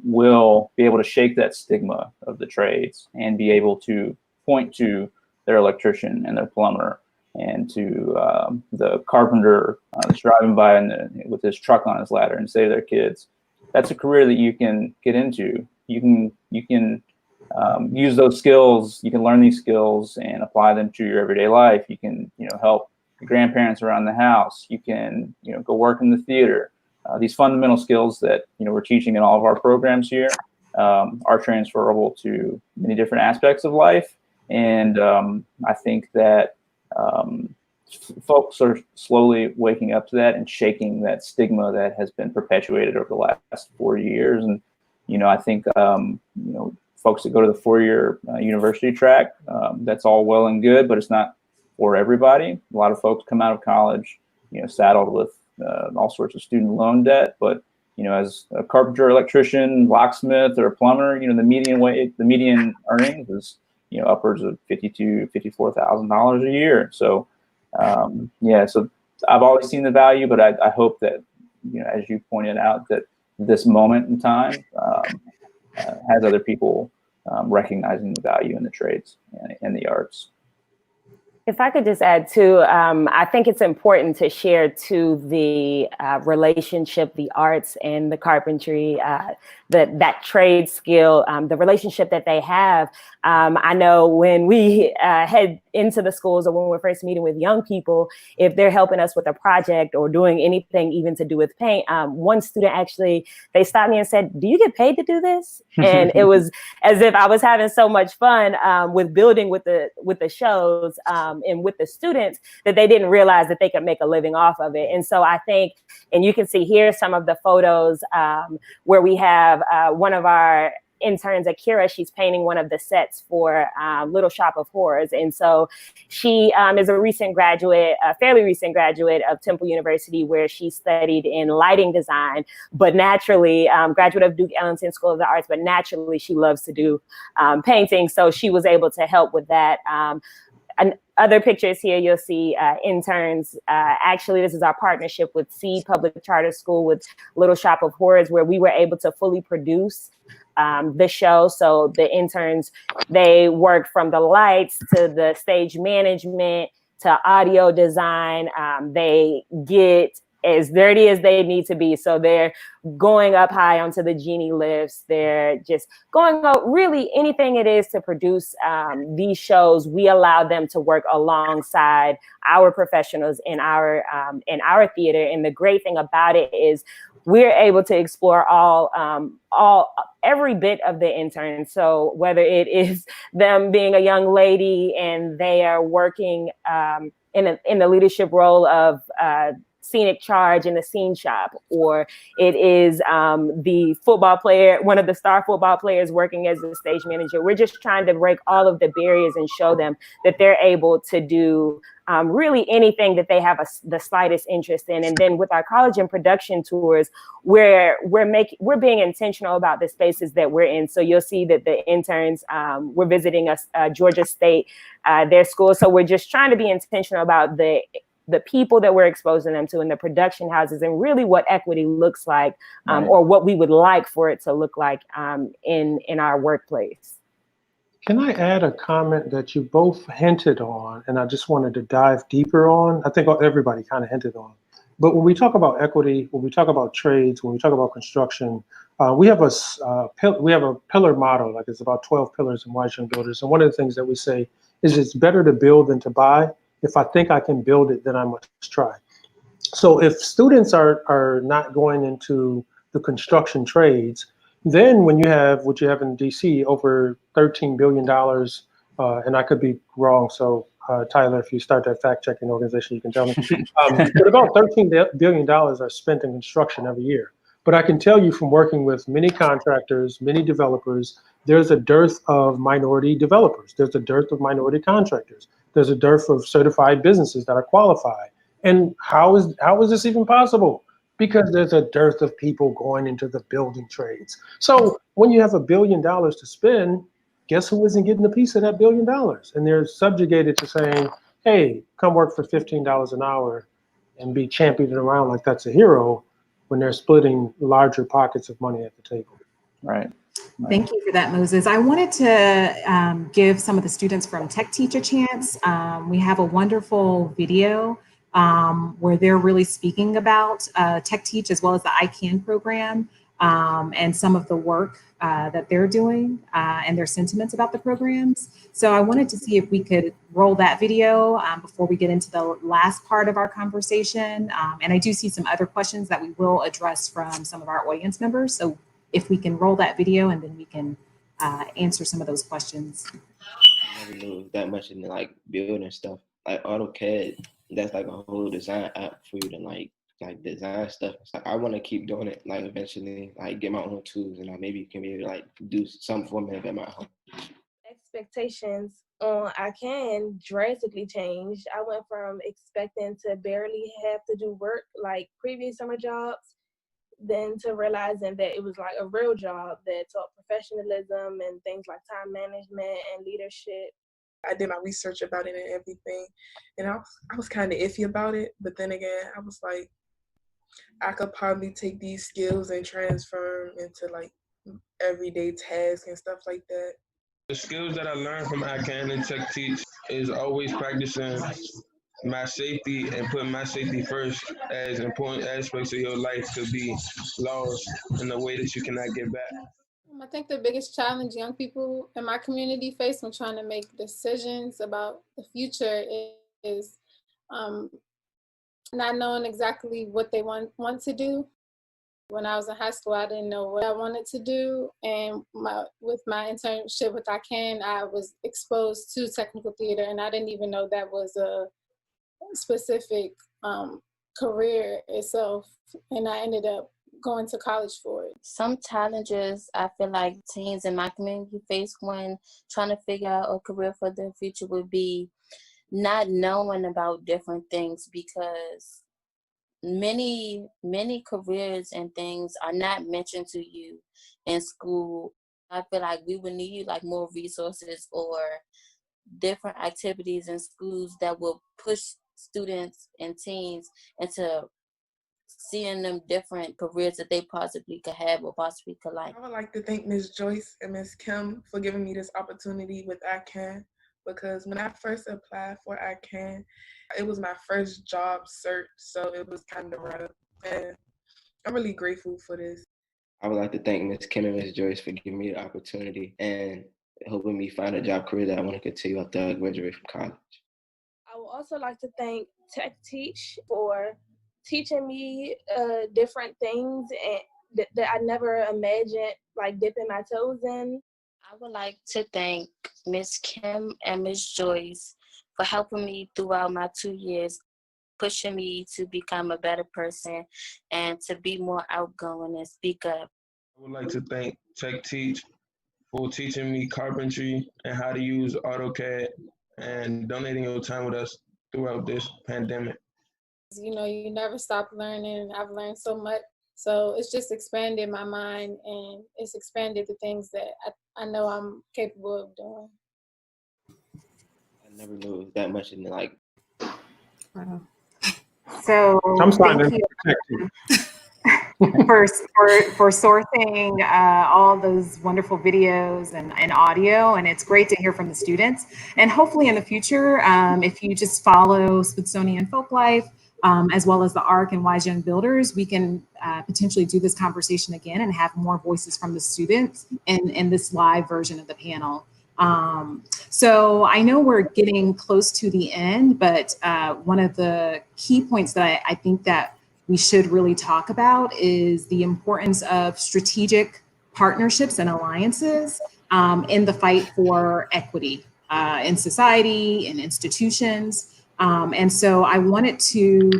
will be able to shake that stigma of the trades and be able to point to their electrician and their plumber and to the carpenter that's driving by with his truck on his ladder and say to their kids, that's a career that you can get into. You can use those skills. You can learn these skills and apply them to your everyday life. You can, you know, help your grandparents around the house. You can, you know, go work in the theater. These fundamental skills that, you know, we're teaching in all of our programs here are transferable to many different aspects of life. And I think that folks are slowly waking up to that and shaking that stigma that has been perpetuated over the last 4 years. And, you know, I think, you know, folks that go to the 4-year university track, that's all well and good, but it's not for everybody. A lot of folks come out of college, you know, saddled with all sorts of student loan debt. But, you know, as a carpenter, electrician, locksmith, or a plumber, you know, the median earnings is, you know, upwards of $52,000, $54,000 a year. So, yeah, so I've always seen the value, but I hope that, you know, as you pointed out, that this moment in time has other people recognizing the value in the trades and the arts. If I could just add too, I think it's important to share too the relationship, the arts and the carpentry, that trade skill, the relationship that they have. I know when we head into the schools or when we're first meeting with young people, if they're helping us with a project or doing anything even to do with paint, one student actually, they stopped me and said, "Do you get paid to do this?" And it was as if I was having so much fun with building with the shows and with the students that they didn't realize that they could make a living off of it. And so I think, and you can see here some of the photos where we have one of our interns, Akira, she's painting one of the sets for Little Shop of Horrors. And so she is a recent graduate, a fairly recent graduate of Temple University, where she studied in lighting design, but naturally, graduate of Duke Ellington School of the Arts, but naturally she loves to do painting. So she was able to help with that. And other pictures here, you'll see interns. Actually, this is our partnership with Seed Public Charter School with Little Shop of Horrors, where we were able to fully produce the show. So the interns, they work from the lights to the stage management to audio design. They get as dirty as they need to be. So they're going up high onto the genie lifts. They're just going out, really anything it is to produce these shows. We allow them to work alongside our professionals in our theater. And the great thing about it is we're able to explore every bit of the intern. So whether it is them being a young lady and they are working in the leadership role of scenic charge in the scene shop, or it is the football player, one of the star football players working as the stage manager. We're just trying to break all of the barriers and show them that they're able to do really anything that they have the slightest interest in. And then with our college and production tours, we're being intentional about the spaces that we're in. So you'll see that the interns, we're visiting Georgia State, their school. So we're just trying to be intentional about the people that we're exposing them to in the production houses, and really what equity looks like, or what we would like for it to look like in our workplace. Can I add a comment that you both hinted on, and I just wanted to dive deeper on? I think everybody kind of hinted on. But when we talk about equity, when we talk about trades, when we talk about construction, we have a pillar model, like it's about 12 pillars in Wise Young Builders. And one of the things that we say is it's better to build than to buy. If I think I can build it, then I must try. So if students are not going into the construction trades, then when you have what you have in DC, over $13 billion, and I could be wrong, so Tyler, if you start that fact-checking organization, you can tell me. But about $13 billion are spent in construction every year. But I can tell you from working with many contractors, many developers, there's a dearth of minority developers. There's a dearth of minority contractors. There's a dearth of certified businesses that are qualified. And how is this even possible? Because there's a dearth of people going into the building trades. So when you have $1 billion to spend, guess who isn't getting a piece of that $1 billion? And they're subjugated to saying, hey, come work for $15 an hour and be championed around like that's a hero when they're splitting larger pockets of money at the table. Right. Thank you for that, Moses. I wanted to give some of the students from Tech Teach a chance. We have a wonderful video where they're really speaking about Tech Teach as well as the ICANN program and some of the work that they're doing and their sentiments about the programs. So I wanted to see if we could roll that video before we get into the last part of our conversation. And I do see some other questions that we will address from some of our audience members. So if we can roll that video and then we can answer some of those questions. I never knew that much in like building stuff. Like AutoCAD, that's like a whole design app for you to like design stuff. It's like I want to keep doing it. Like eventually, like get my own tools, and I maybe can be able to like do some form of it at my home. Expectations on ICANN drastically changed. I went from expecting to barely have to do work like previous summer jobs, then to realizing that it was like a real job that taught professionalism and things like time management and leadership. I did my research about it and everything, and I was kind of iffy about it, but then again, I was like, I could probably take these skills and transfer them into like everyday tasks and stuff like that. The skills that I learned from ICANN and Tech Teach is always practicing my safety and putting my safety first, as important aspects of your life could be lost in a way that you cannot get back. I think the biggest challenge young people in my community face when trying to make decisions about the future is not knowing exactly what they want to do. When I was in high school, I didn't know what I wanted to do. And with my internship with ICANN, I was exposed to technical theater, and I didn't even know that was a specific career itself. And I ended up going to college for it. Some challenges I feel like teens in my community face when trying to figure out a career for their future would be not knowing about different things, because many careers and things are not mentioned to you in school. I feel like we would need like more resources or different activities in schools that will push students and teens into seeing them different careers that they possibly could have or possibly could like. I would like to thank Ms. Joyce and Ms. Kim for giving me this opportunity with ICANN, because when I first applied for ICANN, it was my first job search, so it was kind of rough. And I'm really grateful for this. I would like to thank Ms. Kim and Ms. Joyce for giving me the opportunity and helping me find a job career that I want to continue after I graduate from college. I would also like to thank Tech Teach for teaching me different things and that I never imagined like dipping my toes in. I would like to thank Ms. Kim and Ms. Joyce for helping me throughout my 2 years, pushing me to become a better person and to be more outgoing and speak up. I would like to thank Tech Teach for teaching me carpentry and how to use AutoCAD and donating your time with us throughout this pandemic. You know, you never stop learning, and I've learned so much. So it's just expanded my mind, and it's expanded the things that I know I'm capable of doing. I never knew that much in like. Wow. So I'm starting thank to you. for sourcing all those wonderful videos and audio. And it's great to hear from the students. And hopefully in the future, if you just follow Smithsonian Folklife, as well as the ARC and Wise Young Builders, we can potentially do this conversation again and have more voices from the students in this live version of the panel. So I know we're getting close to the end, but one of the key points that I think that we should really talk about is the importance of strategic partnerships and alliances in the fight for equity in society and institutions. And so I wanted to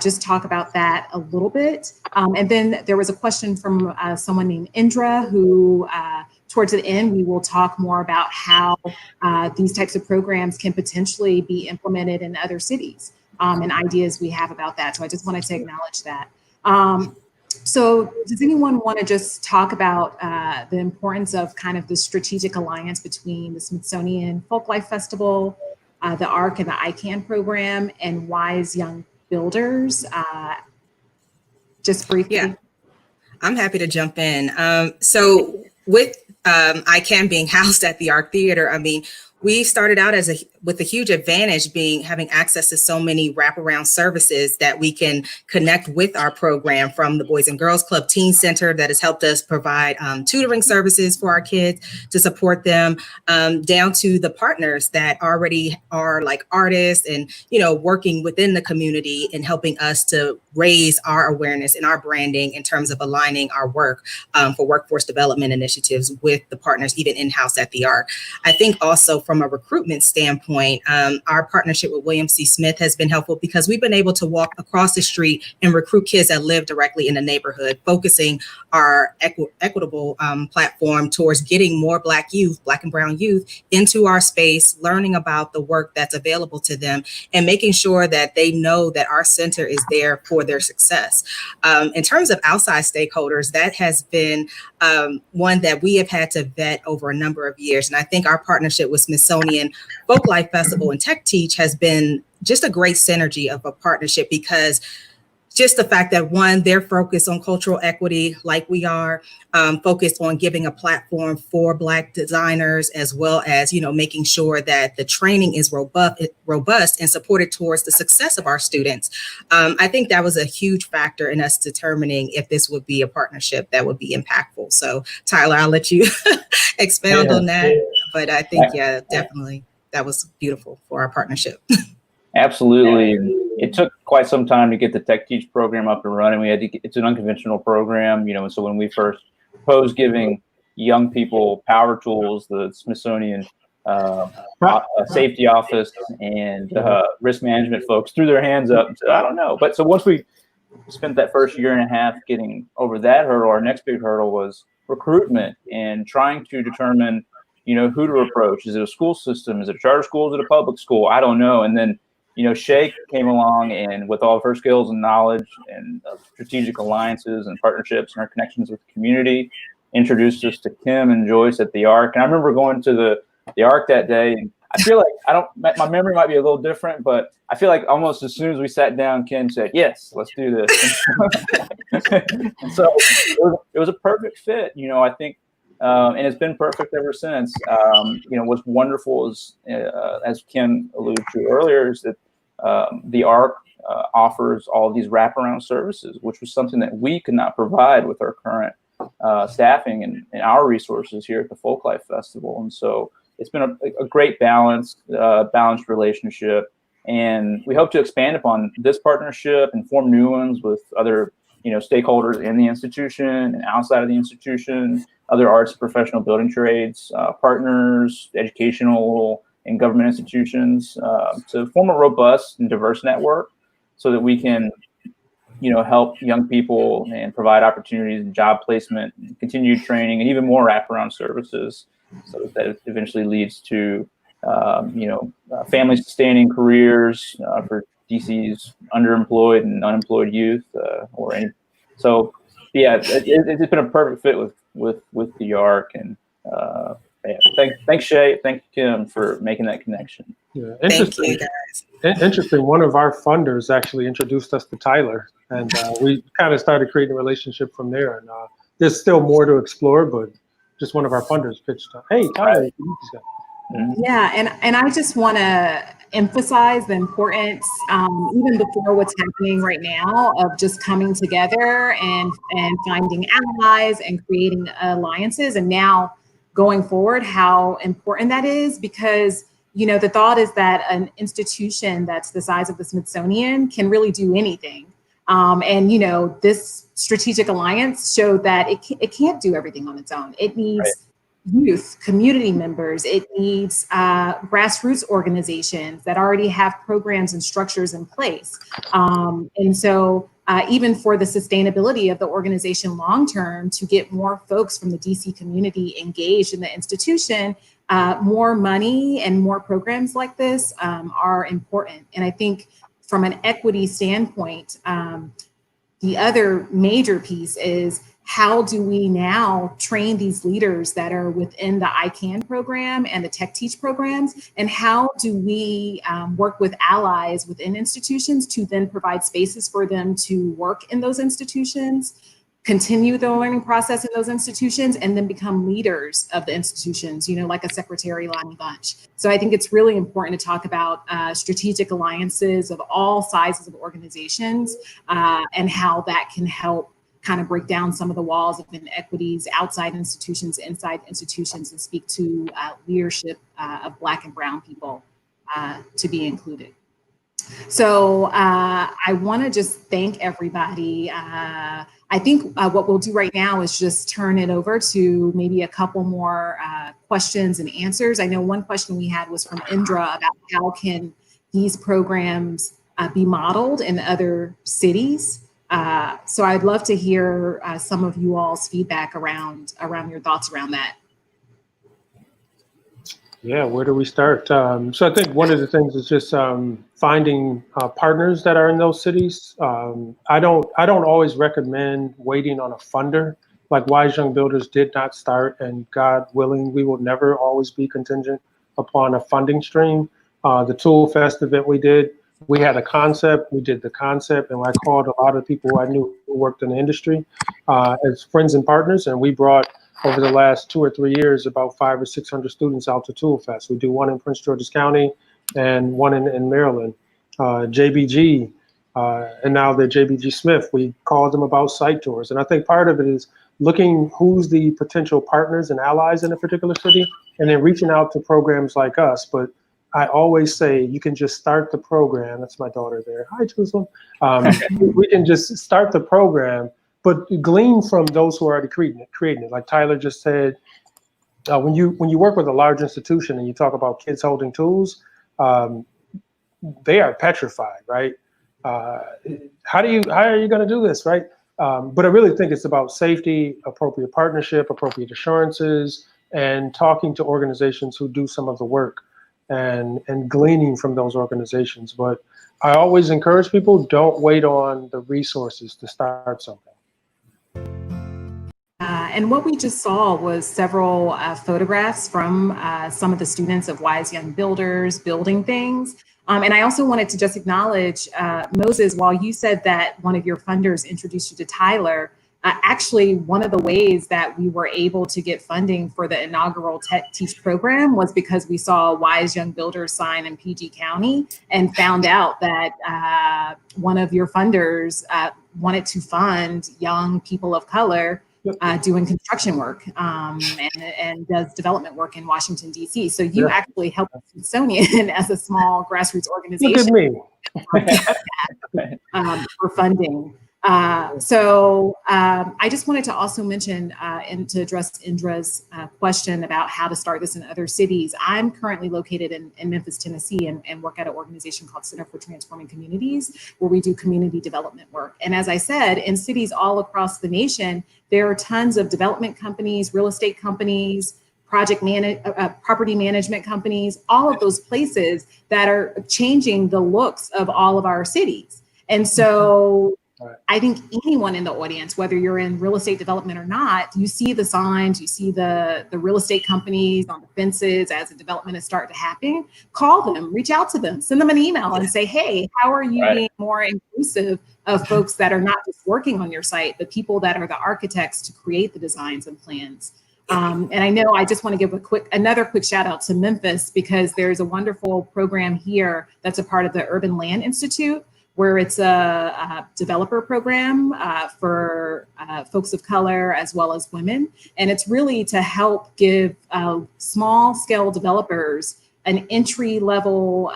just talk about that a little bit. And then there was a question from someone named Indra who towards the end, we will talk more about how these types of programs can potentially be implemented in other cities and ideas we have about that. So I just wanted to acknowledge that. So does anyone want to just talk about the importance of kind of the strategic alliance between the Smithsonian Folklife Festival, the ARC and the ICANN program, and Wise Young Builders? Just briefly. Yeah, I'm happy to jump in. So with ICANN being housed at the ARC Theater, I mean, we started out with a huge advantage having access to so many wraparound services that we can connect with our program, from the Boys and Girls Club Teen Center that has helped us provide tutoring services for our kids to support them, down to the partners that already are like artists and, working within the community and helping us to raise our awareness and our branding in terms of aligning our work for workforce development initiatives with the partners even in-house at the ARC. I think also from a recruitment standpoint, our partnership with William C. Smith has been helpful because we've been able to walk across the street and recruit kids that live directly in the neighborhood, focusing our Equitable platform towards getting more Black and brown youth into our space, learning about the work that's available to them, and making sure that they know that our center is there for their success. In terms of outside stakeholders, that has been one that we have had to vet over a number of years. And I think our partnership with Smithsonian Folklife Festival and Tech Teach has been just a great synergy of a partnership, because just the fact that, one, they're focused on cultural equity like we are, focused on giving a platform for Black designers, as well as, making sure that the training is robust and supported towards the success of our students. I think that was a huge factor in us determining if this would be a partnership that would be impactful. So Tyler, I'll let you expound on that. But I think, definitely that was beautiful for our partnership. Absolutely. It took quite some time to get the Tech Teach program up and running. It's an unconventional program, and so when we first proposed giving young people power tools, the Smithsonian safety office and risk management folks threw their hands up and said, I don't know. But so once we spent that first year and a half getting over that hurdle, our next big hurdle was recruitment and trying to determine, who to approach. Is it a school system? Is it a charter school? Is it a public school? I don't know. And then Shay came along, and with all of her skills and knowledge and strategic alliances and partnerships and her connections with the community, introduced us to Kim and Joyce at the ARC. And I remember going to the ARC that day, and I feel like my memory might be a little different, but I feel like almost as soon as we sat down, Kim said, "Yes, let's do this." And so it was a perfect fit, I think. And it's been perfect ever since. What's wonderful is, as Ken alluded to earlier, is that the ARC offers all of these wraparound services, which was something that we could not provide with our current staffing and our resources here at the Folklife Festival. And so it's been a great balanced relationship. And we hope to expand upon this partnership and form new ones with other stakeholders in the institution and outside of the institution, other arts and professional building trades, partners, educational and government institutions, to form a robust and diverse network so that we can, help young people and provide opportunities in job placement, continued training, and even more wraparound services, so that it eventually leads to, family sustaining careers for DC's underemployed and unemployed youth, So yeah, it's been a perfect fit with the ARC, and Yeah. Thanks, Shay. Thank you, Kim, for making that connection. Yeah, Thank you, interesting. guys. Interesting. One of our funders actually introduced us to Tyler, and we kind of started creating a relationship from there. And there's still more to explore, but just one of our funders pitched, "Hey, Tyler, you meet this guy." Yeah, and I just want to emphasize the importance, even before what's happening right now, of just coming together and finding allies and creating alliances, and now going forward, how important that is, because the thought is that an institution that's the size of the Smithsonian can really do anything. And this strategic alliance showed that it can't do everything on its own. It needs youth, community members. It needs grassroots organizations that already have programs and structures in place. And so even for the sustainability of the organization long-term, to get more folks from the DC community engaged in the institution, more money and more programs like this are important. And I think from an equity standpoint, the other major piece is, how do we now train these leaders that are within the ICANN program and the Tech Teach programs? And how do we work with allies within institutions to then provide spaces for them to work in those institutions, continue the learning process in those institutions, and then become leaders of the institutions, like a Secretary Lonnie Bunch. So I think it's really important to talk about strategic alliances of all sizes of organizations and how that can help kind of break down some of the walls of inequities outside institutions, inside institutions, and speak to leadership of Black and Brown people to be included. So I want to just thank everybody. I think what we'll do right now is just turn it over to maybe a couple more questions and answers. I know one question we had was from Indra about how can these programs be modeled in other cities. So I'd love to hear some of you all's feedback around your thoughts around that. Yeah, where do we start? So I think one of the things is just finding partners that are in those cities. I don't always recommend waiting on a funder. Like Wise Young Builders did not start, and God willing, we will never always be contingent upon a funding stream. The Tool Fest event we did, we had a concept, we did the concept, and I called a lot of people I knew who worked in the industry as friends and partners, and we brought, over the last 2 or 3 years, about 500 or 600 students out to Tool Fest. We do one in Prince George's County and one in Maryland. JBG, and now the JBG Smith, we called them about site tours. And I think part of it is looking who's the potential partners and allies in a particular city, and then reaching out to programs like us. But I always say you can just start the program. That's my daughter there. Hi, Jerusalem. We can just start the program, but glean from those who are already creating it. Like Tyler just said, when you work with a large institution and you talk about kids holding tools, they are petrified, right? How are you going to do this, right? But I really think it's about safety, appropriate partnership, appropriate assurances, and talking to organizations who do some of the work and gleaning from those organizations. But I always encourage people, don't wait on the resources to start something. And what we just saw was several photographs from some of the students of Wise Young Builders building things. And I also wanted to just acknowledge, Moses, while you said that one of your funders introduced you to Tyler, actually one of the ways that we were able to get funding for the inaugural Tech Teach program was because we saw Wise Young Builders sign in PG County and found out that one of your funders wanted to fund young people of color doing construction work and does development work in Washington, D.C. So you actually help the Smithsonian as a small grassroots organization. Look at me. For funding. So I just wanted to also mention and to address Indra's question about how to start this in other cities. I'm currently located in Memphis, Tennessee, and work at an organization called Center for Transforming Communities, where we do community development work. And as I said, in cities all across the nation, there are tons of development companies, real estate companies, property management companies, all of those places that are changing the looks of all of our cities. And so I think anyone in the audience, whether you're in real estate development or not, you see the signs, you see the real estate companies on the fences as the development is starting to happen. Call them, reach out to them, send them an email and say, hey, how are you being more inclusive of folks that are not just working on your site, but people that are the architects to create the designs and plans. And I know I just want to give another quick shout out to Memphis, because there's a wonderful program here that's a part of the Urban Land Institute, where it's a developer program for folks of color as well as women. And it's really to help give small scale developers an entry level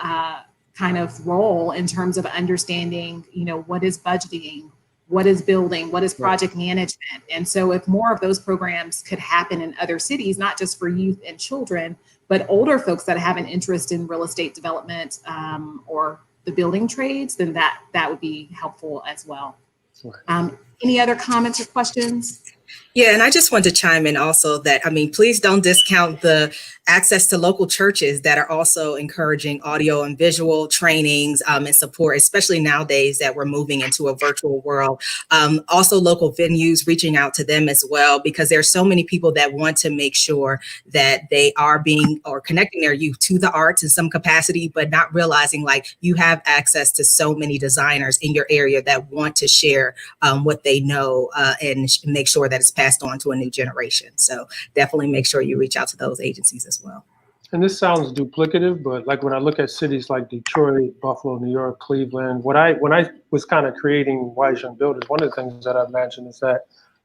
kind of role in terms of understanding, what is budgeting, what is building, what is project management. And so if more of those programs could happen in other cities, not just for youth and children, but older folks that have an interest in real estate development or the building trades, then that would be helpful as well. Any other comments or questions? Yeah, and I just want to chime in also that, please don't discount the access to local churches that are also encouraging audio and visual trainings and support, especially nowadays that we're moving into a virtual world. Also local venues, reaching out to them as well, because there's so many people that want to make sure that they are connecting their youth to the arts in some capacity, but not realizing like you have access to so many designers in your area that want to share what they know and make sure that it's passed on to a new generation. So definitely make sure you reach out to those agencies as well. And this sounds duplicative, but like when I look at cities like Detroit, Buffalo, New York, Cleveland, when I was kind of creating Wise Young Builders, one of the things that I've mentioned is that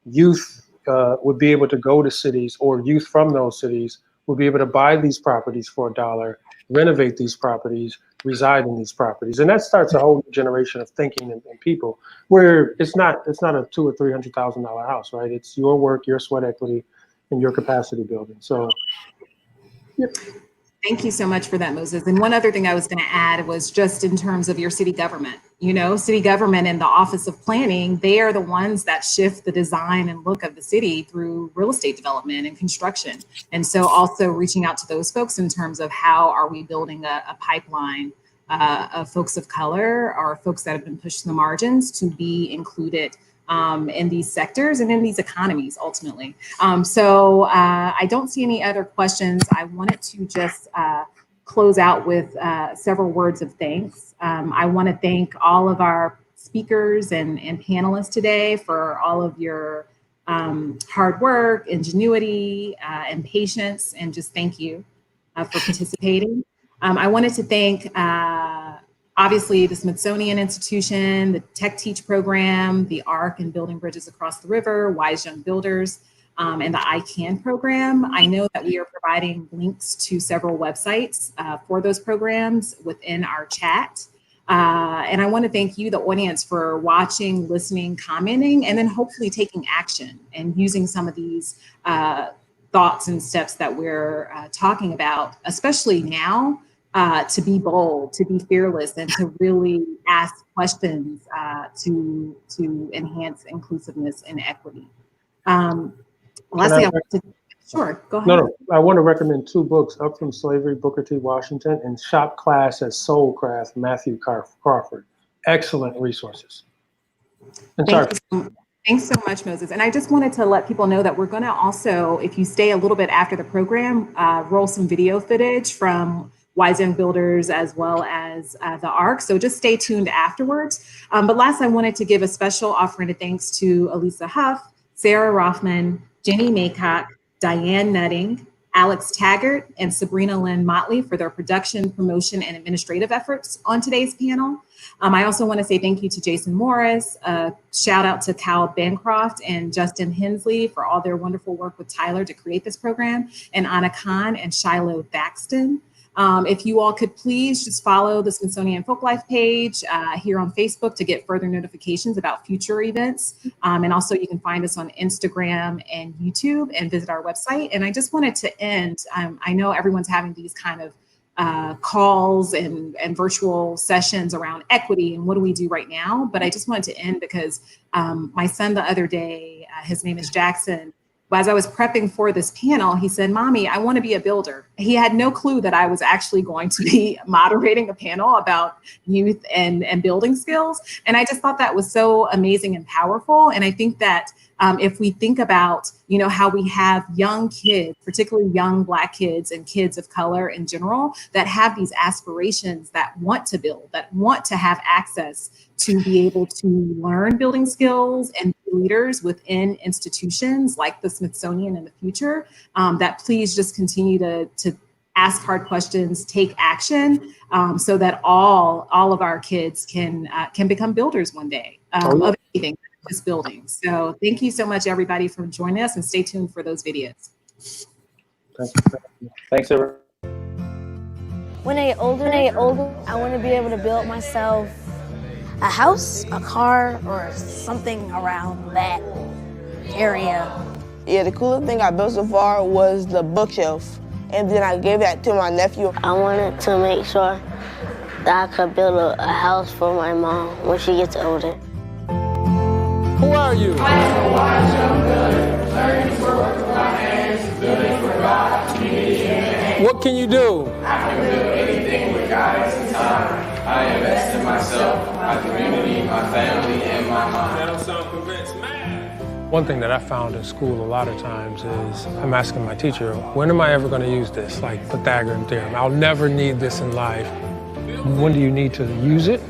youth would be able to go to cities, or youth from those cities would be able to buy these properties for $1, renovate these properties, reside in these properties. And that starts a whole new generation of thinking in people, where it's not a $200,000 or $300,000 house, right? It's your work, your sweat equity, and your capacity building. So, yep. Thank you so much for that, Moses. And one other thing I was going to add was just in terms of your city government. City government and the Office of Planning, they are the ones that shift the design and look of the city through real estate development and construction. And so also reaching out to those folks in terms of how are we building a pipeline of folks of color or folks that have been pushed to the margins to be included in these sectors and in these economies ultimately. So I don't see any other questions. I wanted to just close out with several words of thanks. I want to thank all of our speakers and panelists today for all of your hard work, ingenuity, and patience, and just thank you for participating. I wanted to thank obviously the Smithsonian Institution, the Tech Teach program, the ARC and Building Bridges Across the River, Wise Young Builders, and the ICANN program. I know that we are providing links to several websites for those programs within our chat. And I want to thank you, the audience, for watching, listening, commenting, and then hopefully taking action and using some of these thoughts and steps that we're talking about, especially now, to be bold, to be fearless, and to really ask questions to enhance inclusiveness and equity. Lastly, sure, go ahead. No, I want to recommend 2 books, Up From Slavery, Booker T. Washington, and Shop Class as Soulcraft, Matthew Crawford. Excellent resources. And Thanks so much, Moses. And I just wanted to let people know that we're going to also, if you stay a little bit after the program, roll some video footage from Wise Young Builders as well as the ARC. So just stay tuned afterwards. But last, I wanted to give a special offering of thanks to Elisa Huff, Sarah Rothman, Jenny Maycock, Diane Nutting, Alex Taggart, and Sabrina Lynn Motley for their production, promotion, and administrative efforts on today's panel. I also want to say thank you to Jason Morris, shout out to Cal Bancroft and Justin Hensley for all their wonderful work with Tyler to create this program, and Anna Khan and Shiloh Thaxton. If you all could please just follow the Smithsonian Folklife page here on Facebook to get further notifications about future events. And also you can find us on Instagram and YouTube and visit our website. And I just wanted to end, I know everyone's having these kind of calls and virtual sessions around equity and what do we do right now. But I just wanted to end because my son the other day, his name is Jackson, as I was prepping for this panel, he said, "Mommy, I want to be a builder." He had no clue that I was actually going to be moderating a panel about youth and building skills. And I just thought that was so amazing and powerful. And I think that if we think about, how we have young kids, particularly young Black kids and kids of color in general, that have these aspirations, that want to build, that want to have access to be able to learn building skills and be leaders within institutions like the Smithsonian in the future, that please just continue to ask hard questions, take action, so that all of our kids can become builders one day of anything, just building. So thank you so much, everybody, for joining us, and stay tuned for those videos. Thanks, everyone. When I get older, I want to be able to build myself a house, a car, or something around that area. Yeah, the coolest thing I built so far was the bookshelf. And then I gave that to my nephew. I wanted to make sure that I could build a house for my mom when she gets older. Who are you? I am a wise young builder, learning to work with my hands, building for God, community, and what can you do? I can build anything with guidance and time. I invest in myself, my community, my family, and my mind. I'm so convinced, man. One thing that I found in school a lot of times is I'm asking my teacher, when am I ever going to use this? Like Pythagorean theorem. I'll never need this in life. When do you need to use it?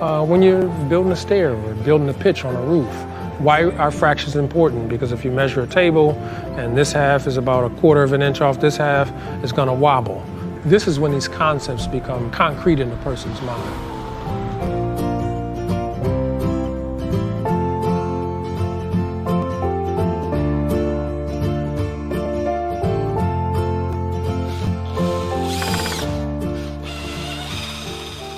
When you're building a stair or building a pitch on a roof. Why are fractions important? Because if you measure a table and this half is about 1/4 of an inch off this half, it's going to wobble. This is when these concepts become concrete in the person's mind.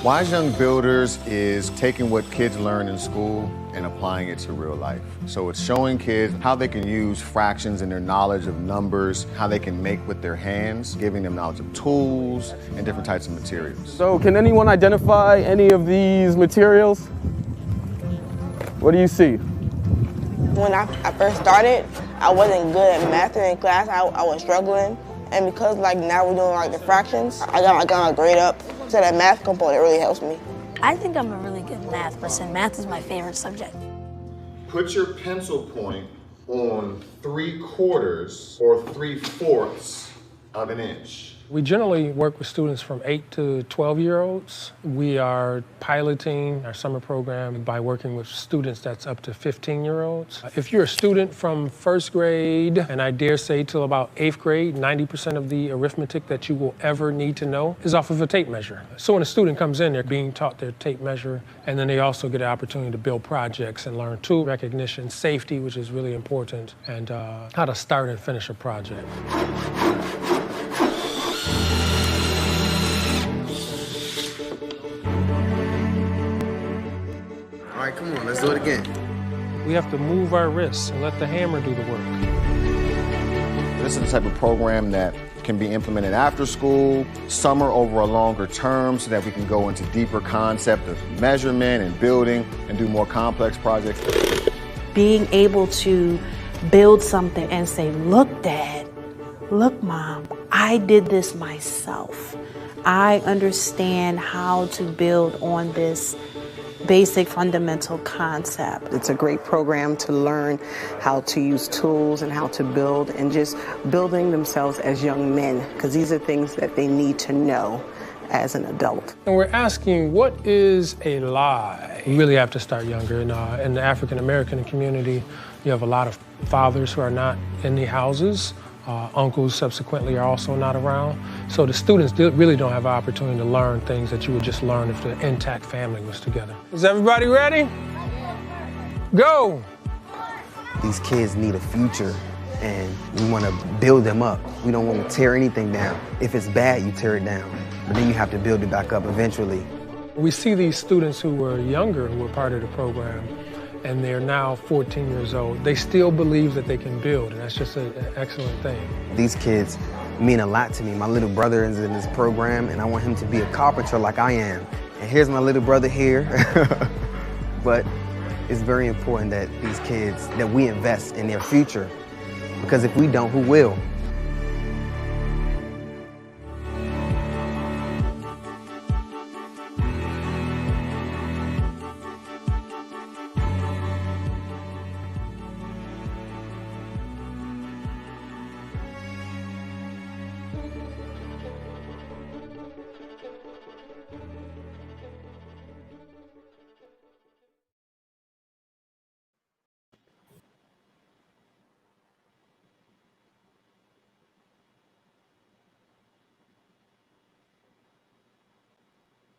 Wise Young Builders is taking what kids learn in school and applying it to real life. So it's showing kids how they can use fractions and their knowledge of numbers, how they can make with their hands, giving them knowledge of tools and different types of materials. So can anyone identify any of these materials? What do you see? When I first started, I wasn't good at math in class. I was struggling. And because now we're doing the fractions, I got my grade up. So that math component really helps me. I think I'm a really good math person. Math is my favorite subject. Put your pencil point on 3/4 or 3/4 of an inch. We generally work with students from 8 to 12-year-olds. We are piloting our summer program by working with students that's up to 15-year-olds. If you're a student from 1st grade, and I dare say till about 8th grade, 90% of the arithmetic that you will ever need to know is off of a tape measure. So when a student comes in, they're being taught their tape measure, and then they also get an opportunity to build projects and learn tool recognition, safety, which is really important, and how to start and finish a project. All right, come on, let's do it again. We have to move our wrists and let the hammer do the work. This is the type of program that can be implemented after school, summer over a longer term, so that we can go into deeper concept of measurement and building and do more complex projects. Being able to build something and say, look, Dad, look, Mom, I did this myself. I understand how to build on this basic fundamental concept. It's a great program to learn how to use tools and how to build and just building themselves as young men, because these are things that they need to know as an adult. And we're asking, what is a lie? You really have to start younger. In the African American community, you have a lot of fathers who are not in the houses. Uncles subsequently are also not around. So the students really don't have an opportunity to learn things that you would just learn if the intact family was together. Is everybody ready? Go! These kids need a future, and we want to build them up. We don't want to tear anything down. If it's bad, you tear it down. But then you have to build it back up eventually. We see these students who were younger, who were part of the program, and they're now 14 years old. They still believe that they can build, and that's just an excellent thing. These kids mean a lot to me. My little brother is in this program, and I want him to be a carpenter like I am. And here's my little brother here. But it's very important that these kids, that we invest in their future Because if we don't, who will?